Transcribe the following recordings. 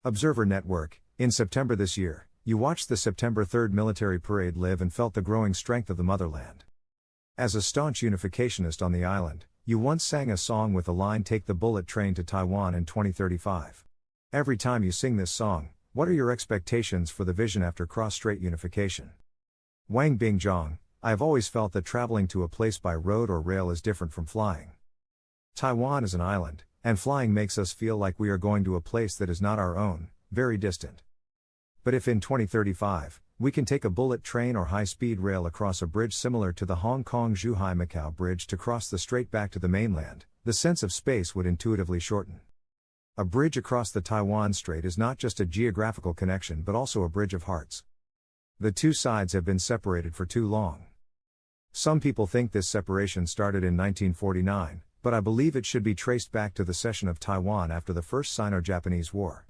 Observer Network. In September this year, you watched the September 3rd military parade live and felt the growing strength of the motherland. As a staunch unificationist on the island, you once sang a song with the line "Take the bullet train to Taiwan in 2035. Every time you sing this song, what are your expectations for the vision after cross-strait unification? Wang Bingzhong. I have always felt that traveling to a place by road or rail is different from flying. Taiwan is an island, and flying makes us feel like we are going to a place that is not our own, very distant. But if in 2035, we can take a bullet train or high-speed rail across a bridge similar to the Hong Kong-Zhuhai-Macau bridge to cross the strait back to the mainland, the sense of space would intuitively shorten. A bridge across the Taiwan Strait is not just a geographical connection but also a bridge of hearts. The two sides have been separated for too long. Some people think this separation started in 1949, but I believe it should be traced back to the cession of Taiwan after the First Sino-Japanese War.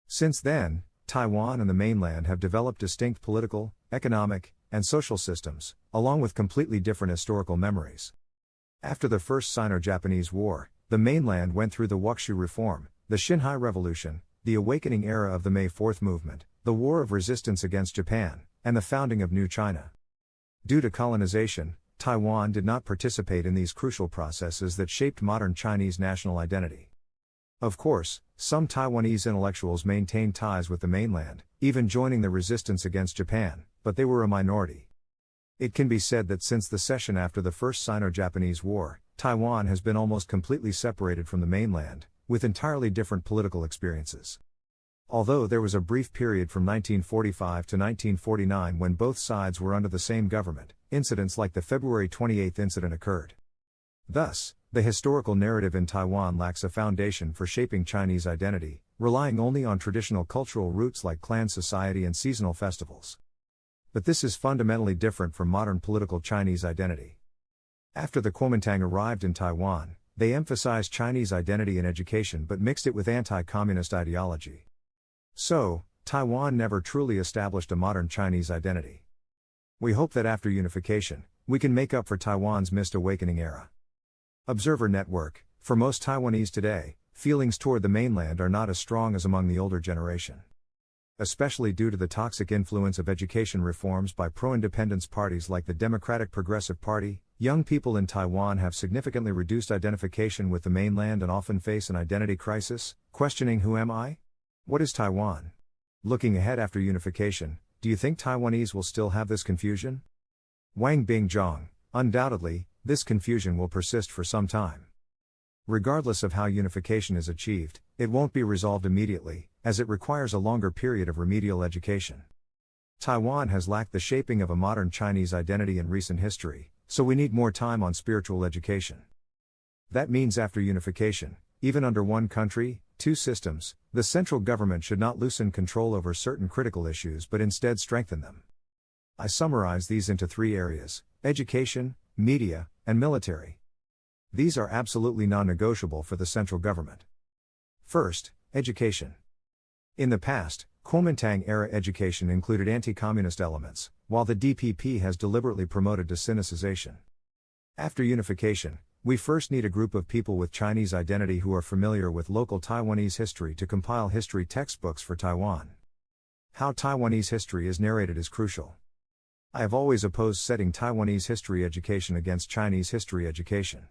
Since then, Taiwan and the mainland have developed distinct political, economic, and social systems, along with completely different historical memories. After the First Sino-Japanese War, the mainland went through the Wuxi Reform, the Xinhai Revolution, the awakening era of the May 4th movement, the War of Resistance against Japan, and the founding of New China. Due to colonization, Taiwan did not participate in these crucial processes that shaped modern Chinese national identity. Of course, some Taiwanese intellectuals maintained ties with the mainland, even joining the resistance against Japan, but they were a minority. It can be said that since the cession after the First Sino-Japanese War, Taiwan has been almost completely separated from the mainland, with entirely different political experiences. Although there was a brief period from 1945 to 1949 when both sides were under the same government, incidents like the February 28 incident occurred. Thus, the historical narrative in Taiwan lacks a foundation for shaping Chinese identity, relying only on traditional cultural roots like clan society and seasonal festivals. But this is fundamentally different from modern political Chinese identity. After the Kuomintang arrived in Taiwan, they emphasized Chinese identity in education but mixed it with anti-communist ideology. So, Taiwan never truly established a modern Chinese identity. We hope that after unification, we can make up for Taiwan's missed awakening era. Observer Network. For most Taiwanese today, feelings toward the mainland are not as strong as among the older generation. Especially due to the toxic influence of education reforms by pro-independence parties like the Democratic Progressive Party, young people in Taiwan have significantly reduced identification with the mainland and often face an identity crisis, questioning "Who am I? What is Taiwan?" Looking ahead after unification, do you think Taiwanese will still have this confusion? Wang Bingzhong. Undoubtedly, this confusion will persist for some time. Regardless of how unification is achieved, it won't be resolved immediately, as it requires a longer period of remedial education. Taiwan has lacked the shaping of a modern Chinese identity in recent history, so we need more time on spiritual education. That means after unification, even under one country, two systems, the central government should not loosen control over certain critical issues but instead strengthen them. I summarize these into three areas: education, media, and military. These are absolutely non-negotiable for the central government. First, education. In the past, Kuomintang-era education included anti-communist elements, while the DPP has deliberately promoted desinicization. After unification, we first need a group of people with Chinese identity who are familiar with local Taiwanese history to compile history textbooks for Taiwan. How Taiwanese history is narrated is crucial. I have always opposed setting Taiwanese history education against Chinese history education.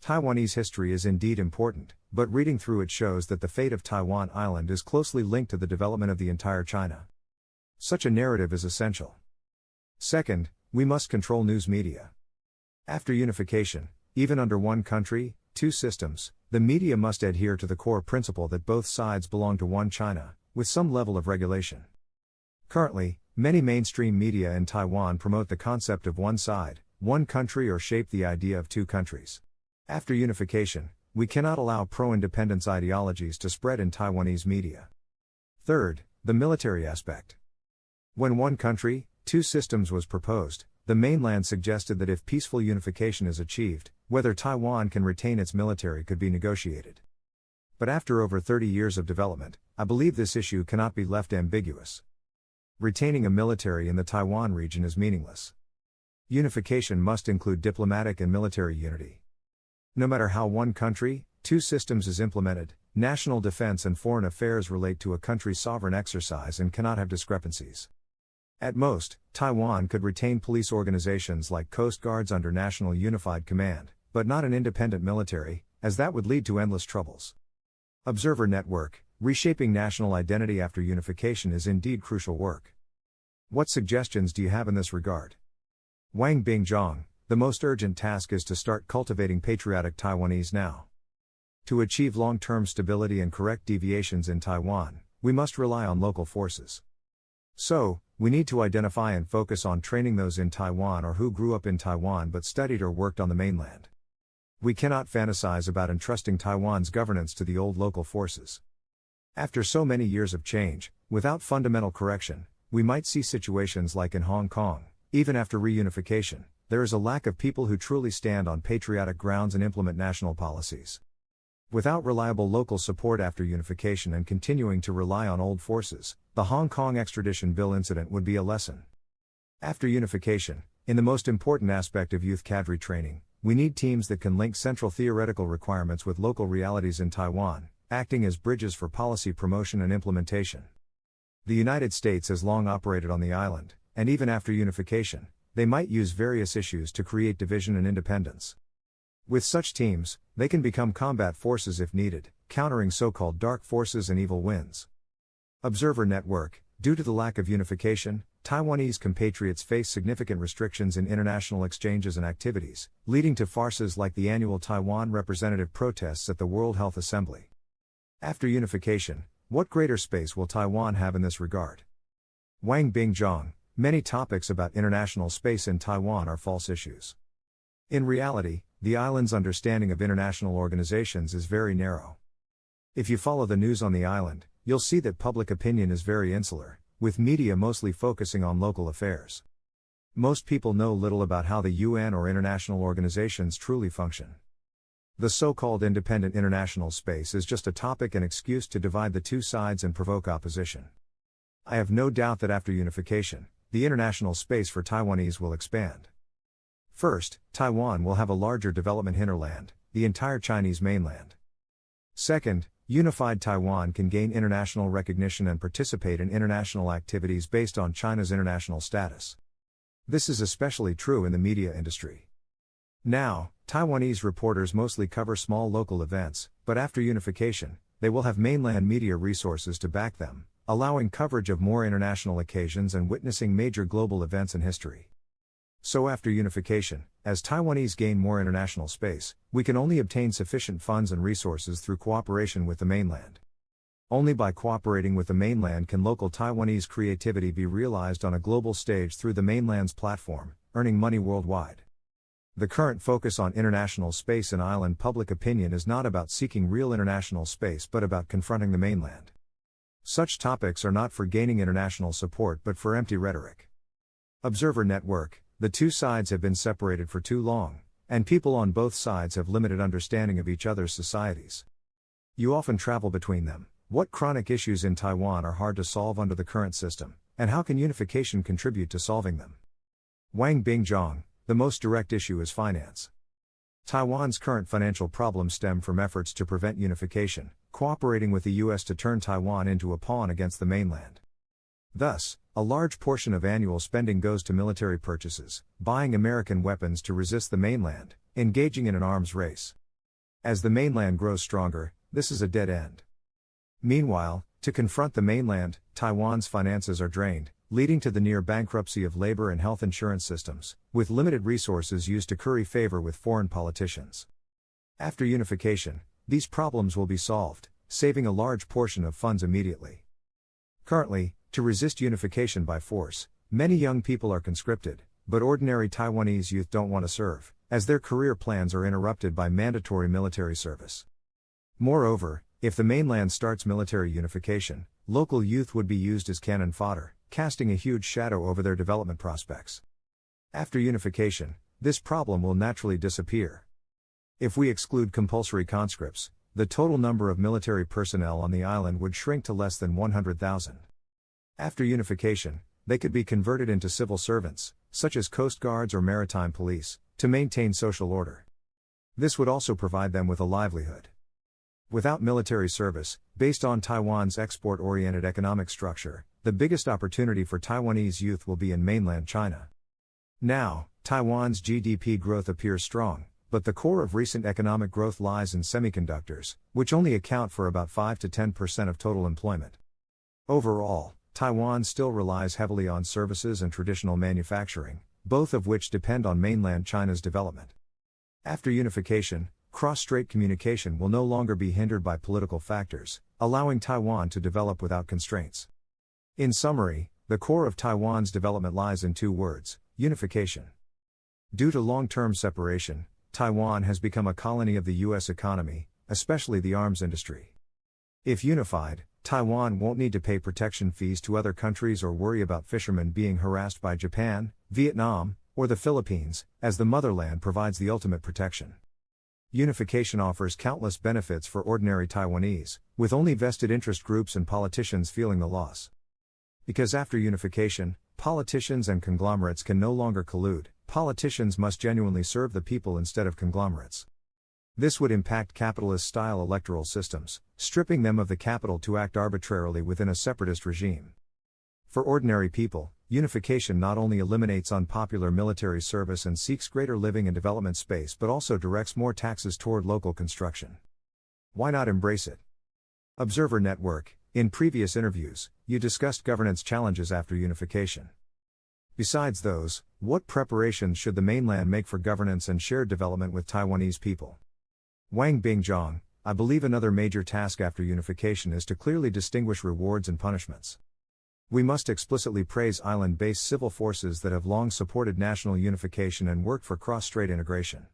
Taiwanese history is indeed important, but reading through it shows that the fate of Taiwan Island is closely linked to the development of the entire China. Such a narrative is essential. Second, we must control news media. After unification, even under one country, two systems, the media must adhere to the core principle that both sides belong to one China, with some level of regulation. Currently, many mainstream media in Taiwan promote the concept of one side, one country, or shape the idea of two countries. After unification, we cannot allow pro-independence ideologies to spread in Taiwanese media. Third, the military aspect. When one country, two systems was proposed, the mainland suggested that if peaceful unification is achieved, whether Taiwan can retain its military could be negotiated. But after over 30 years of development, I believe this issue cannot be left ambiguous. Retaining a military in the Taiwan region is meaningless. Unification must include diplomatic and military unity. No matter how one country, two systems is implemented, national defense and foreign affairs relate to a country's sovereign exercise and cannot have discrepancies. At most, Taiwan could retain police organizations like Coast Guards under National Unified Command, but not an independent military, as that would lead to endless troubles. Observer Network, reshaping national identity after unification is indeed crucial work. What suggestions do you have in this regard? Wang Bingzhong, the most urgent task is to start cultivating patriotic Taiwanese now. To achieve long-term stability and correct deviations in Taiwan, we must rely on local forces. So, we need to identify and focus on training those in Taiwan or who grew up in Taiwan but studied or worked on the mainland. We cannot fantasize about entrusting Taiwan's governance to the old local forces. After so many years of change, without fundamental correction, we might see situations like in Hong Kong. Even after reunification, there is a lack of people who truly stand on patriotic grounds and implement national policies. Without reliable local support after unification and continuing to rely on old forces, the Hong Kong extradition bill incident would be a lesson. After unification, in the most important aspect of youth cadre training, we need teams that can link central theoretical requirements with local realities in Taiwan, acting as bridges for policy promotion and implementation. The United States has long operated on the island, and even after unification, they might use various issues to create division and independence. With such teams, they can become combat forces if needed, countering so-called dark forces and evil winds. Observer Network, due to the lack of unification, Taiwanese compatriots face significant restrictions in international exchanges and activities, leading to farces like the annual Taiwan representative protests at the World Health Assembly. After unification, what greater space will Taiwan have in this regard? Wang Bingzhong, many topics about international space in Taiwan are false issues. In reality, the island's understanding of international organizations is very narrow. If you follow the news on the island, you'll see that public opinion is very insular, with media mostly focusing on local affairs. Most people know little about how the UN or international organizations truly function. The so-called independent international space is just a topic and excuse to divide the two sides and provoke opposition. I have no doubt that after unification, the international space for Taiwanese will expand. First, Taiwan will have a larger development hinterland, the entire Chinese mainland. Second, unified Taiwan can gain international recognition and participate in international activities based on China's international status. This is especially true in the media industry. Now, Taiwanese reporters mostly cover small local events, but after unification, they will have mainland media resources to back them, allowing coverage of more international occasions and witnessing major global events in history. So after unification, as Taiwanese gain more international space, we can only obtain sufficient funds and resources through cooperation with the mainland. Only by cooperating with the mainland can local Taiwanese creativity be realized on a global stage through the mainland's platform, earning money worldwide. The current focus on international space and island public opinion is not about seeking real international space but about confronting the mainland. Such topics are not for gaining international support but for empty rhetoric. Observer Network, the two sides have been separated for too long, and people on both sides have limited understanding of each other's societies. You often travel between them. What chronic issues in Taiwan are hard to solve under the current system, and how can unification contribute to solving them? Wang Bingzhong, the most direct issue is finance. Taiwan's current financial problems stem from efforts to prevent unification, cooperating with the US to turn Taiwan into a pawn against the mainland. Thus, a large portion of annual spending goes to military purchases, buying American weapons to resist the mainland, engaging in an arms race. As the mainland grows stronger, this is a dead end. Meanwhile, to confront the mainland, Taiwan's finances are drained, leading to the near bankruptcy of labor and health insurance systems, with limited resources used to curry favor with foreign politicians. After unification, these problems will be solved, saving a large portion of funds immediately. Currently, to resist unification by force, many young people are conscripted, but ordinary Taiwanese youth don't want to serve, as their career plans are interrupted by mandatory military service. Moreover, if the mainland starts military unification, local youth would be used as cannon fodder, casting a huge shadow over their development prospects. After unification, this problem will naturally disappear. If we exclude compulsory conscripts, the total number of military personnel on the island would shrink to less than 100,000. After unification, they could be converted into civil servants, such as coast guards or maritime police, to maintain social order. This would also provide them with a livelihood. Without military service, based on Taiwan's export-oriented economic structure, the biggest opportunity for Taiwanese youth will be in mainland China. Now, Taiwan's GDP growth appears strong, but the core of recent economic growth lies in semiconductors, which only account for about 5 to 10% of total employment. Overall, Taiwan still relies heavily on services and traditional manufacturing, both of which depend on mainland China's development. After unification, cross-strait communication will no longer be hindered by political factors, allowing Taiwan to develop without constraints. In summary, the core of Taiwan's development lies in two words: unification. Due to long-term separation, Taiwan has become a colony of the U.S. economy, especially the arms industry. If unified, Taiwan won't need to pay protection fees to other countries or worry about fishermen being harassed by Japan, Vietnam, or the Philippines, as the motherland provides the ultimate protection. Unification offers countless benefits for ordinary Taiwanese, with only vested interest groups and politicians feeling the loss. Because after unification, politicians and conglomerates can no longer collude, politicians must genuinely serve the people instead of conglomerates. This would impact capitalist-style electoral systems, stripping them of the capital to act arbitrarily within a separatist regime. For ordinary people, unification not only eliminates unpopular military service and seeks greater living and development space but also directs more taxes toward local construction. Why not embrace it? Observer Network, in previous interviews, you discussed governance challenges after unification. Besides those, what preparations should the mainland make for governance and shared development with Taiwanese people? Wang Bingzhong, I believe another major task after unification is to clearly distinguish rewards and punishments. We must explicitly praise island-based civil forces that have long supported national unification and worked for cross-strait integration.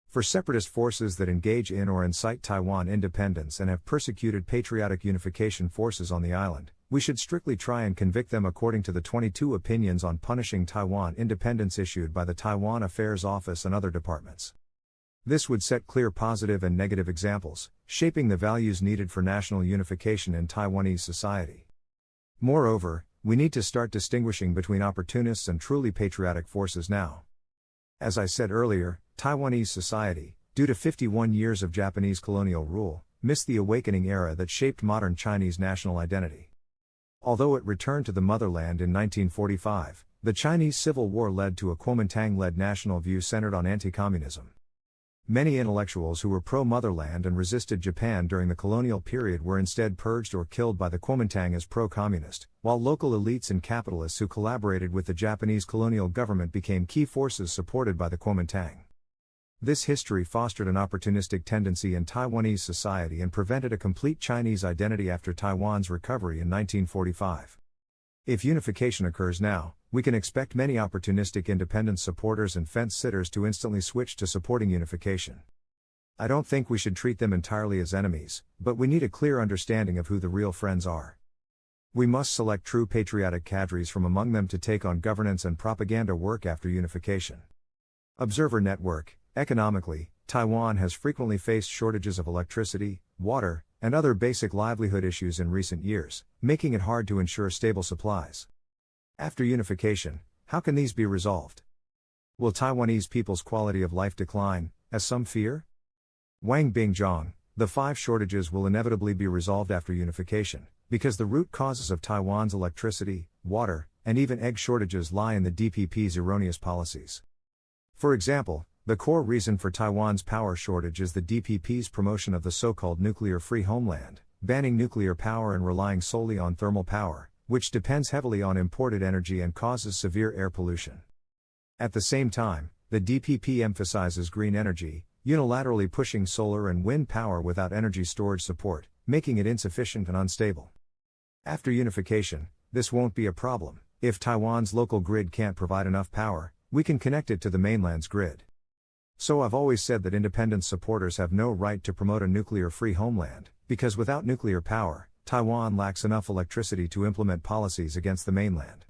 For separatist forces that engage in or incite Taiwan independence and have persecuted patriotic unification forces on the island, we should strictly try and convict them according to the 22 opinions on punishing Taiwan independence issued by the Taiwan Affairs Office and other departments. This would set clear positive and negative examples, shaping the values needed for national unification in Taiwanese society. Moreover, we need to start distinguishing between opportunists and truly patriotic forces now. As I said earlier, Taiwanese society, due to 51 years of Japanese colonial rule, missed the awakening era that shaped modern Chinese national identity. Although it returned to the motherland in 1945, the Chinese Civil War led to a Kuomintang-led national view centered on anti-communism. Many intellectuals who were pro-motherland and resisted Japan during the colonial period were instead purged or killed by the Kuomintang as pro-communist, while local elites and capitalists who collaborated with the Japanese colonial government became key forces supported by the Kuomintang. This history fostered an opportunistic tendency in Taiwanese society and prevented a complete Chinese identity after Taiwan's recovery in 1945. If unification occurs now, we can expect many opportunistic independence supporters and fence-sitters to instantly switch to supporting unification. I don't think we should treat them entirely as enemies, but we need a clear understanding of who the real friends are. We must select true patriotic cadres from among them to take on governance and propaganda work after unification. Observer Network, economically, Taiwan has frequently faced shortages of electricity, water, and other basic livelihood issues in recent years, making it hard to ensure stable supplies. After unification, how can these be resolved? Will Taiwanese people's quality of life decline, as some fear? Wang Bingzhong, the 5 shortages will inevitably be resolved after unification, because the root causes of Taiwan's electricity, water, and even egg shortages lie in the DPP's erroneous policies. For example, the core reason for Taiwan's power shortage is the DPP's promotion of the so-called nuclear-free homeland, banning nuclear power and relying solely on thermal power, which depends heavily on imported energy and causes severe air pollution. At the same time, the DPP emphasizes green energy, unilaterally pushing solar and wind power without energy storage support, making it insufficient and unstable. After unification, this won't be a problem. If Taiwan's local grid can't provide enough power, we can connect it to the mainland's grid. So I've always said that independence supporters have no right to promote a nuclear-free homeland, because without nuclear power, Taiwan lacks enough electricity to implement policies against the mainland.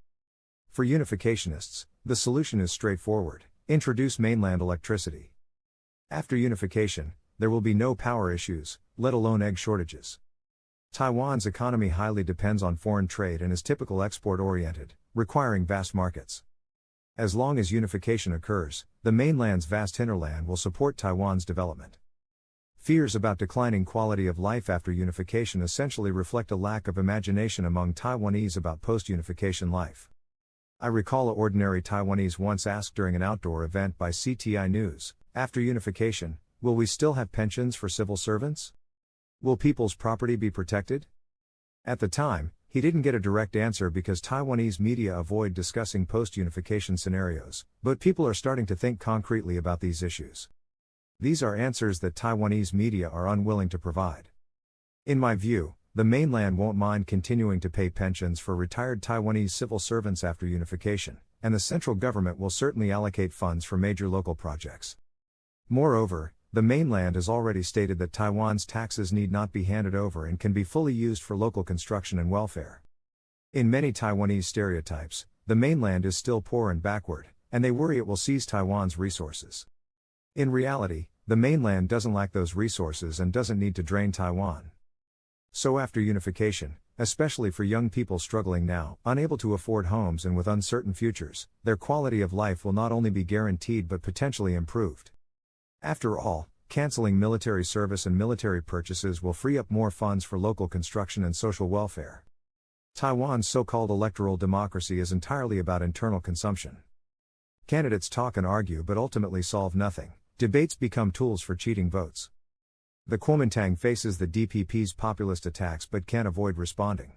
For unificationists, the solution is straightforward: introduce mainland electricity. After unification, there will be no power issues, let alone egg shortages. Taiwan's economy highly depends on foreign trade and is typical export-oriented, requiring vast markets. As long as unification occurs, the mainland's vast hinterland will support Taiwan's development. Fears about declining quality of life after unification essentially reflect a lack of imagination among Taiwanese about post-unification life. I recall an ordinary Taiwanese once asked during an outdoor event by CTI News, after unification, will we still have pensions for civil servants? Will people's property be protected? At the time, he didn't get a direct answer because Taiwanese media avoid discussing post-unification scenarios, but people are starting to think concretely about these issues. These are answers that Taiwanese media are unwilling to provide. In my view, the mainland won't mind continuing to pay pensions for retired Taiwanese civil servants after unification, and the central government will certainly allocate funds for major local projects. Moreover, the mainland has already stated that Taiwan's taxes need not be handed over and can be fully used for local construction and welfare. In many Taiwanese stereotypes, the mainland is still poor and backward, and they worry it will seize Taiwan's resources. In reality, the mainland doesn't lack those resources and doesn't need to drain Taiwan. So after unification, especially for young people struggling now, unable to afford homes and with uncertain futures, their quality of life will not only be guaranteed but potentially improved. After all, canceling military service and military purchases will free up more funds for local construction and social welfare. Taiwan's so-called electoral democracy is entirely about internal consumption. Candidates talk and argue but ultimately solve nothing. Debates become tools for cheating votes. The Kuomintang faces the DPP's populist attacks but can't avoid responding.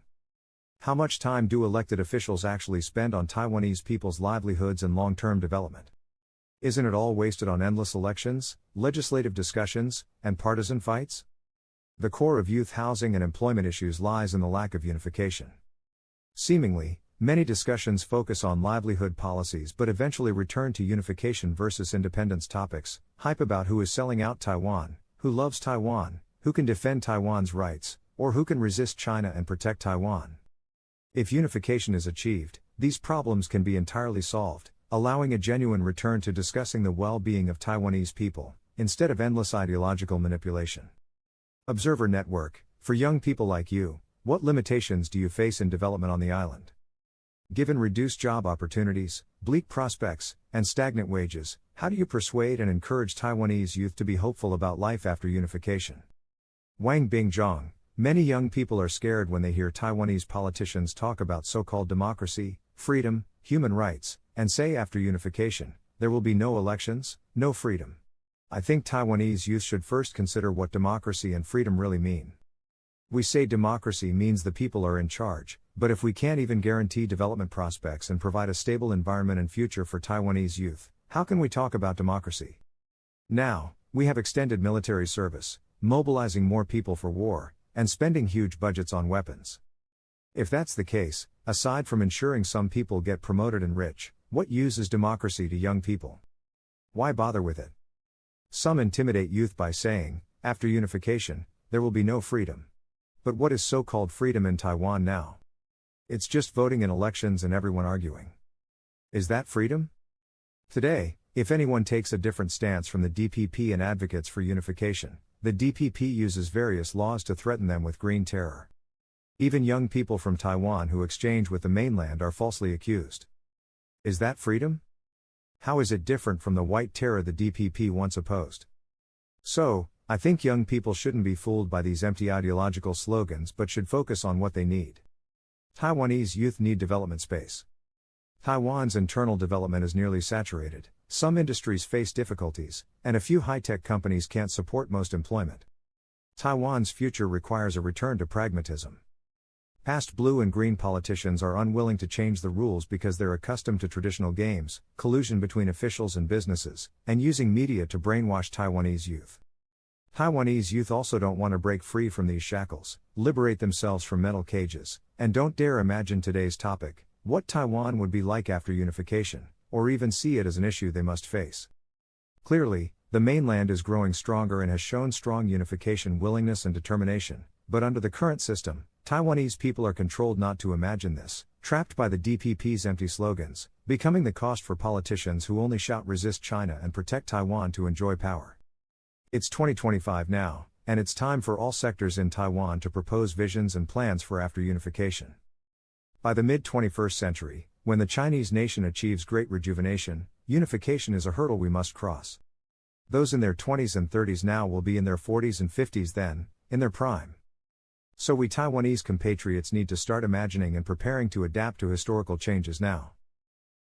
How much time do elected officials actually spend on Taiwanese people's livelihoods and long-term development? Isn't it all wasted on endless elections, legislative discussions, and partisan fights? The core of youth housing and employment issues lies in the lack of unification. Seemingly, many discussions focus on livelihood policies but eventually return to unification versus independence topics, hype about who is selling out Taiwan, who loves Taiwan, who can defend Taiwan's rights, or who can resist China and protect Taiwan. If unification is achieved, these problems can be entirely solved, allowing a genuine return to discussing the well-being of Taiwanese people, instead of endless ideological manipulation. Observer Network, for young people like you, what limitations do you face in development on the island? Given reduced job opportunities, bleak prospects, and stagnant wages, how do you persuade and encourage Taiwanese youth to be hopeful about life after unification? Wang Bingzhong, many young people are scared when they hear Taiwanese politicians talk about so-called democracy, freedom, human rights, and say after unification, there will be no elections, no freedom. I think Taiwanese youth should first consider what democracy and freedom really mean. We say democracy means the people are in charge, but if we can't even guarantee development prospects and provide a stable environment and future for Taiwanese youth, how can we talk about democracy? Now, we have extended military service, mobilizing more people for war, and spending huge budgets on weapons. If that's the case, aside from ensuring some people get promoted and rich, what use is democracy to young people? Why bother with it? Some intimidate youth by saying, after unification, there will be no freedom. But what is so-called freedom in Taiwan now? It's just voting in elections and everyone arguing. Is that freedom? Today, if anyone takes a different stance from the DPP and advocates for unification, the DPP uses various laws to threaten them with green terror. Even young people from Taiwan who exchange with the mainland are falsely accused. Is that freedom? How is it different from the white terror the DPP once opposed? So, I think young people shouldn't be fooled by these empty ideological slogans but should focus on what they need. Taiwanese youth need development space. Taiwan's internal development is nearly saturated, some industries face difficulties, and a few high-tech companies can't support most employment. Taiwan's future requires a return to pragmatism. Past blue and green politicians are unwilling to change the rules because they're accustomed to traditional games, collusion between officials and businesses, and using media to brainwash Taiwanese youth. Taiwanese youth also don't want to break free from these shackles, liberate themselves from mental cages, and don't dare imagine today's topic, what Taiwan would be like after unification, or even see it as an issue they must face. Clearly, the mainland is growing stronger and has shown strong unification willingness and determination, but under the current system, Taiwanese people are controlled not to imagine this, trapped by the DPP's empty slogans, becoming the cost for politicians who only shout resist China and protect Taiwan to enjoy power. It's 2025 now, and it's time for all sectors in Taiwan to propose visions and plans for after unification. By the mid-21st century, when the Chinese nation achieves great rejuvenation, unification is a hurdle we must cross. Those in their 20s and 30s now will be in their 40s and 50s then, in their prime. So we Taiwanese compatriots need to start imagining and preparing to adapt to historical changes now.